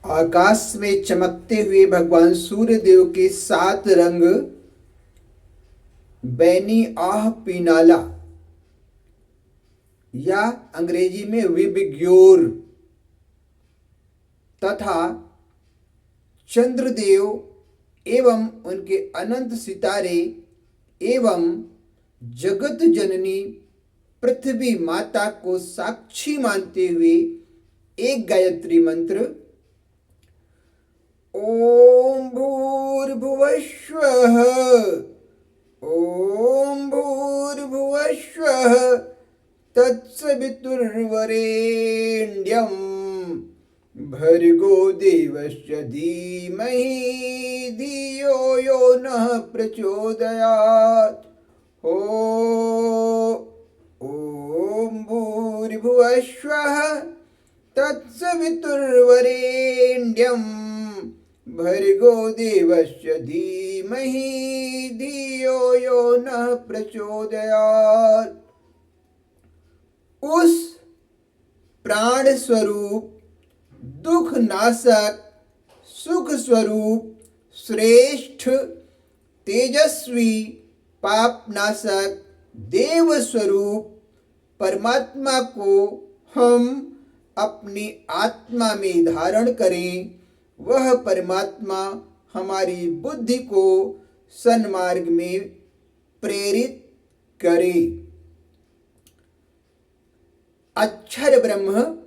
आकाश में चमकते हुए भगवान सूर्य देव के 7 रंग बैनी आह पीनाला या अंग्रेजी में विबिग्योर तथा चंद्रदेव एवं उनके अनंत सितारे एवं जगत जननी पृथ्वी माता को साक्षी मानते हुए एक गायत्री मंत्र ओम भूर्भुवः स्वः ओम भूर्भुवः स्वः तत्सवितुर्वरेण्यं भर्गो देवस्य धीमहि धियो यो नः प्रचोदयात् ओम भूर्भुवः स्वः तत्सवितुर्वरेण्यं भर्गो देवस्य धीमहि धियो यो नः प्रचोदयात्। उस प्राण स्वरूप दुख नाशक सुख स्वरूप श्रेष्ठ तेजस्वी पाप नाशक देव स्वरूप परमात्मा को हम अपनी आत्मा में धारण करें। वह परमात्मा हमारी बुद्धि को सन्मार्ग में प्रेरित करे। अक्षर ब्रह्म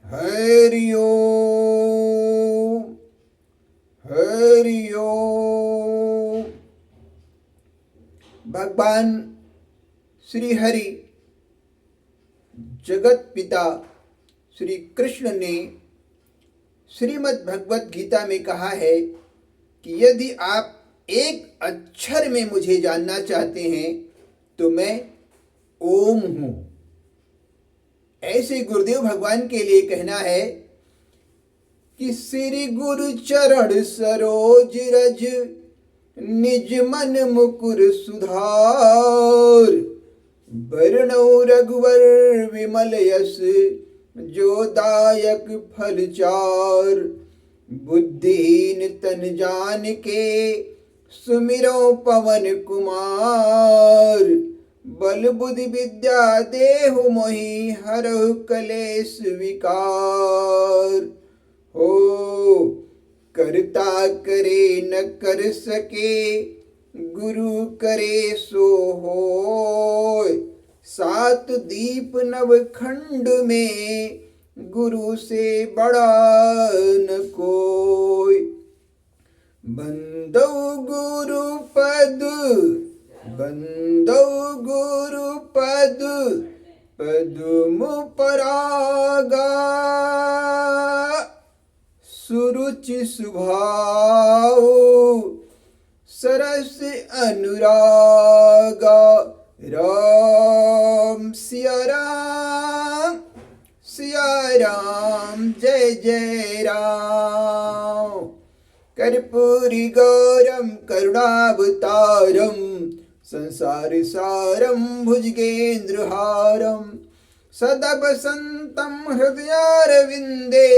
हरि ओम हरि ओम। भगवान श्री हरि जगत पिता श्री कृष्ण ने श्रीमद् भगवत गीता में कहा है कि यदि आप एक अक्षर में मुझे जानना चाहते हैं तो मैं ओम हूं। ऐसे गुरुदेव भगवान के लिए कहना है कि श्री गुरु चरण सरोज रज निज मन मुकुर सुधार बरनौ रघुवर विमल यस जो दायक फल चार बुद्धिहीन तन जान के सुमिरो पवन कुमार बल बुद्धि विद्या देहु मोहि हरहु कलेश विकार हो करता करे न कर सके गुरु करे सो होय 7 दीप नव खंड में गुरु से बड़ा न कोई बंदौ गुरु पद पद्म परागा सुरुचि सुभाव सरस अनुरागा राम सिया राम जय जय राम। कर्पूरी गौरम करुणावतारम संसार सारम भुजगेन्द्रहारम सदा वसंतं हृदयारविंदे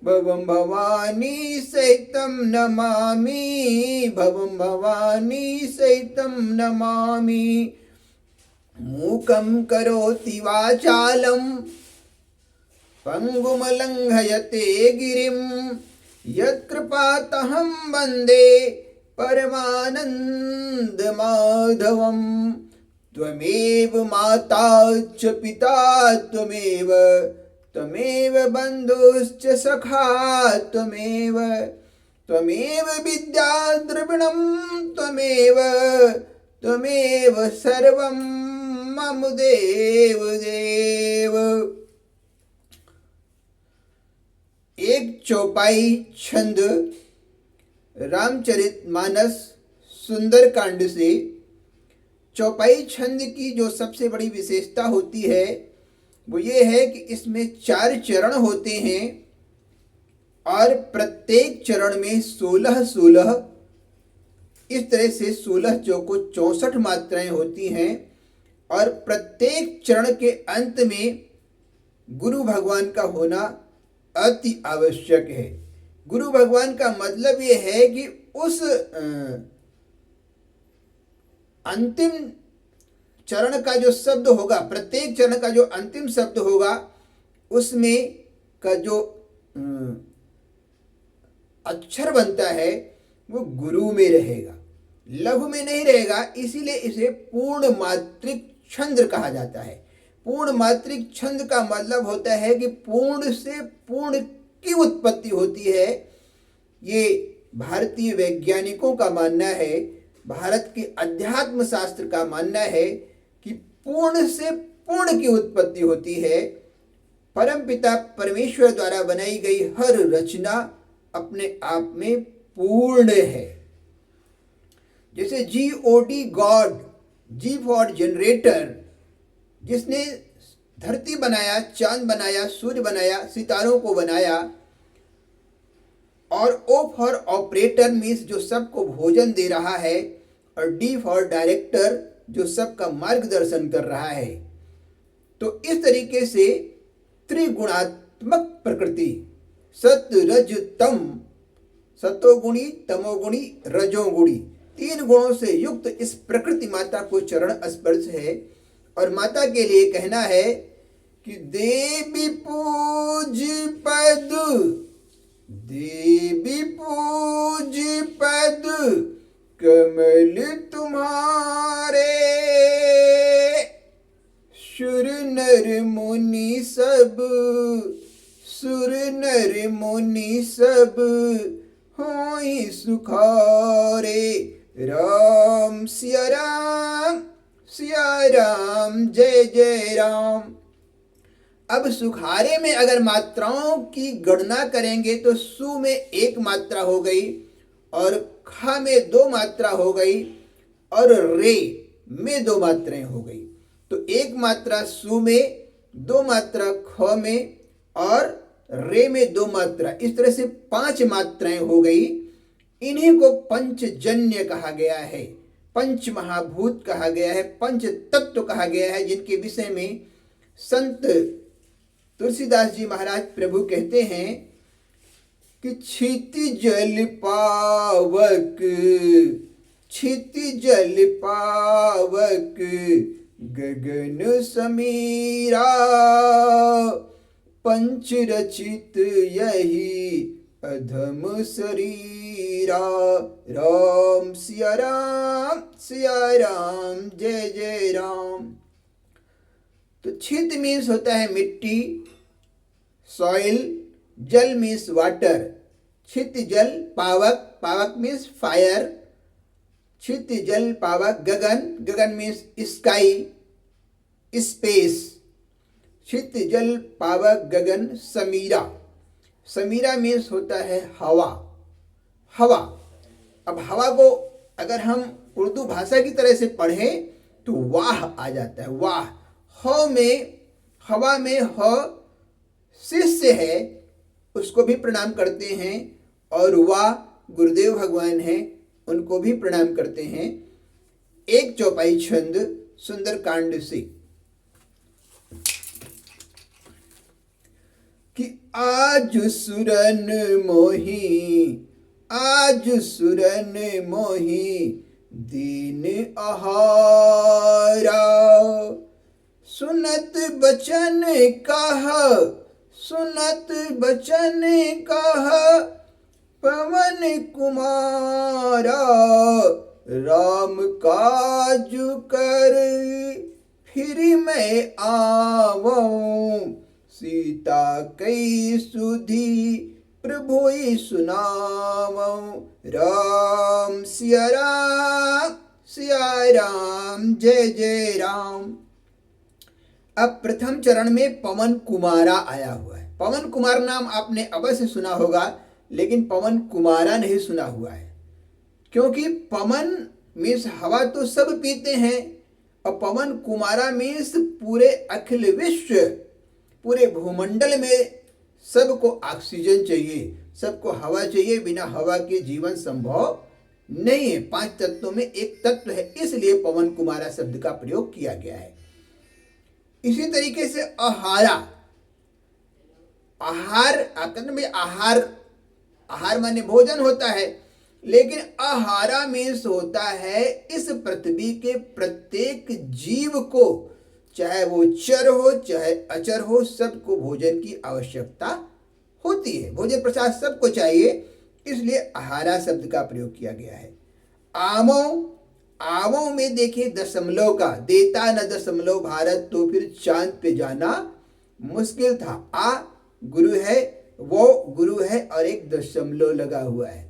भवं भवानी सहितं नमामि भवं भवानी सहितं नमामि। मूकं करोति वाचालं पंगुम लंघयते गिरिं यत्कृपातहं वन्दे परमानंद माधवं। त्वमेव माता च पिता त्वमेव बन्धुश्च सखा त्वमेव विद्या द्रविणं त्वमेव सर्वं मम देव देव। एक चौपाई छंद रामचरितमानस सुंदरकांड से। चौपाई छंद की जो सबसे बड़ी विशेषता होती है वो ये है कि इसमें 4 चरण होते हैं और प्रत्येक चरण में 16-16 इस तरह से 16 चौको 64 मात्राएं होती हैं और प्रत्येक चरण के अंत में गुरु भगवान का होना अति आवश्यक है। गुरु भगवान का मतलब ये है कि उस अंतिम चरण का जो शब्द होगा, प्रत्येक चरण का जो अंतिम शब्द होगा, उसमें का जो अक्षर बनता है वो गुरु में रहेगा, लघु में नहीं रहेगा। इसीलिए इसे पूर्ण मात्रिक छंद कहा जाता है। पूर्ण मात्रिक छंद का मतलब होता है कि पूर्ण से पूर्ण की उत्पत्ति होती है। ये भारतीय वैज्ञानिकों का मानना है, भारत के अध्यात्म शास्त्र का मानना है कि पूर्ण से पूर्ण की उत्पत्ति होती है। परमपिता परमेश्वर द्वारा बनाई गई हर रचना अपने आप में पूर्ण है। जैसे GOD God, G for generator, जिसने धरती बनाया, चांद बनाया, सूर्य बनाया, सितारों को बनाया, और O फॉर ऑपरेटर मीन्स जो सबको भोजन दे रहा है, और D फॉर डायरेक्टर जो सबका मार्गदर्शन कर रहा है। तो इस तरीके से त्रिगुणात्मक प्रकृति, सत रज तम, सतोगुणी तमोगुणी रजोगुणी, 3 गुणों से युक्त इस प्रकृति माता को चरण स्पर्श है। और माता के लिए कहना है कि देवी पूज पद, देवी पूज पद कमल तुम्हारे, सुर नर मुनि सब, सुर नर मुनि सब होई सुखारे। राम सिया राम, सिया राम जय जय राम। अब सुखारे में अगर मात्राओं की गणना करेंगे तो सु में 1 मात्रा हो गई, और ख में 2 मात्रा हो गई, और रे में 2 मात्राएं हो गई। तो 1 मात्रा सु में, 2 मात्रा ख में, और रे में 2 मात्रा, इस तरह से 5 मात्राएं हो गई। इन्हीं को पंचजन्य कहा गया है, पंच महाभूत कहा गया है, पंच तत्व कहा गया है, जिनके विषय में संत तुलसीदास जी महाराज प्रभु कहते हैं कि क्षिति जल पावक, क्षिति जल पावक गगन समीरा, पंच रचित यही अधम शरीरा। राम सिया राम, सिया राम जय जय राम। तो क्षित मीन्स होता है मिट्टी, सॉइल, जल मीन्स वाटर, क्षित जल पावक, पावक मीन्स फायर, क्षित जल पावक गगन, गगन मीन्स स्काई, स्पेस, क्षित जल पावक गगन समीरा, समीरा मीन्स होता है हवा, हवा। अब हवा को अगर हम उर्दू भाषा की तरह से पढ़ें तो वाह आ जाता है, वाह। ह में, हवा में ह शिष्य है, उसको भी प्रणाम करते हैं, और वाह गुरुदेव भगवान हैं, उनको भी प्रणाम करते हैं। 1 चौपाई छंद सुंदरकांड से कि आज सुरन मोही, आज सुरन मोही दीन आहारा, सुनत बचन कहा, सुनत बचन कहा पवन कुमारा, राम काज कर फिर मैं आवऊं, सीता कई सुधी प्रभु सुनावऊं। राम सिया राम, सिया राम जय जय राम। अब प्रथम चरण में पवन कुमारा आया हुआ है। पवन कुमार नाम आपने अवश्य सुना होगा, लेकिन पवन कुमारा नहीं सुना हुआ है, क्योंकि पवन मीन्स हवा तो सब पीते हैं, और पवन कुमारा मीन्स पूरे अखिल विश्व पूरे भूमंडल में सबको ऑक्सीजन चाहिए, सबको हवा चाहिए, बिना हवा के जीवन संभव नहीं है। 5 तत्वों में एक तत्व है, इसलिए पवन कुमारा शब्द का प्रयोग किया गया है। इसी तरीके से आहारा, आहार आकरण में आहार, आहार माने भोजन होता है, लेकिन आहारा मीन्स होता है इस पृथ्वी के प्रत्येक जीव को, चाहे वो चर हो चाहे अचर हो, सबको भोजन की आवश्यकता होती है। भोजन प्रसाद सबको चाहिए, इसलिए आहारा शब्द का प्रयोग किया गया है। आमो, आवों में देखिए दशमलव का, देता न दशमलव भारत तो फिर चांद पे जाना मुश्किल था। आ गुरु है, वो गुरु है और एक दशमलव लगा हुआ है।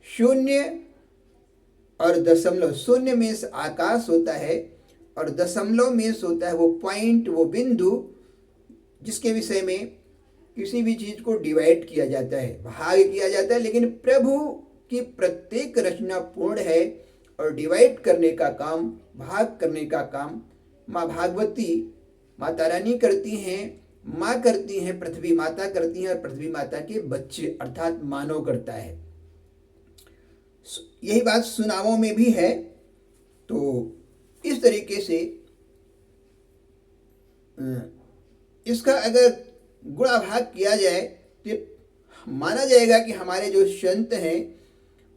शून्य और दशमलव, शून्य मीन्स आकाश होता है और दशमलव मीन्स होता है वो पॉइंट, वो बिंदु जिसके विषय में किसी भी चीज को डिवाइड किया जाता है, भाग किया जाता है। लेकिन प्रभु की प्रत्येक रचना पूर्ण है और डिवाइड करने का काम, भाग करने का काम माँ भागवती, माता रानी करती हैं, माँ करती हैं, पृथ्वी माता करती हैं और पृथ्वी माता के बच्चे अर्थात मानव करता है। यही बात सुनावों में भी है। तो इस तरीके से इसका अगर गुणाभाग किया जाए तो माना जाएगा कि हमारे जो संत हैं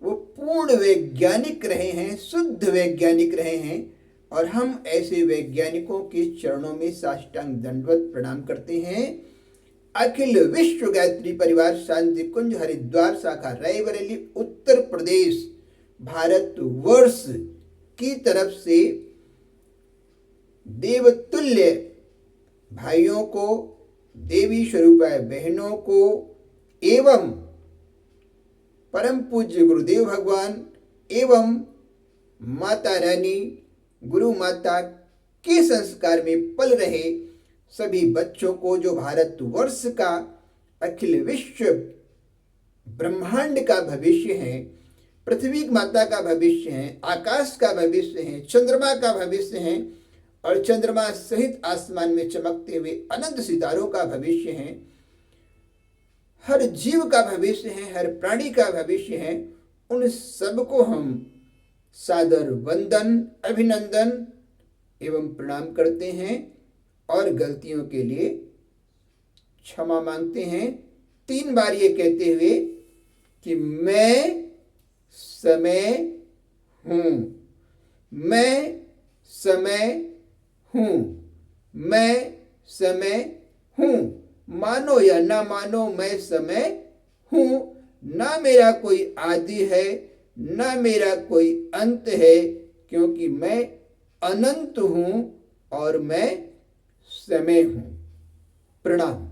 वो पूर्ण वैज्ञानिक रहे हैं, शुद्ध वैज्ञानिक रहे हैं, और हम ऐसे वैज्ञानिकों के चरणों में साष्टांग दंडवत प्रणाम करते हैं। अखिल विश्व गायत्री परिवार शांति कुंज हरिद्वार शाखा रायबरेली उत्तर प्रदेश भारत वर्ष की तरफ से देवतुल्य भाइयों को, देवी स्वरूपाय बहनों को एवं परम पूज्य गुरुदेव भगवान एवं माता रानी गुरु माता के संस्कार में पल रहे सभी बच्चों को, जो भारत वर्ष का, अखिल विश्व ब्रह्मांड का भविष्य है, पृथ्वी माता का भविष्य है, आकाश का भविष्य है, चंद्रमा का भविष्य है और चंद्रमा सहित आसमान में चमकते हुए अनंत सितारों का भविष्य है, हर जीव का भविष्य है, हर प्राणी का भविष्य है। उन सबको हम सादर वंदन, अभिनंदन एवं प्रणाम करते हैं और गलतियों के लिए क्षमा मांगते हैं। 3 बार ये कहते हुए कि मैं समय हूँ, मैं समय हूँ, मैं समय हूँ। मानो या ना मानो, मैं समय हूँ। ना मेरा कोई आदि है, ना मेरा कोई अंत है, क्योंकि मैं अनंत हूँ और मैं समय हूँ। प्रणाम।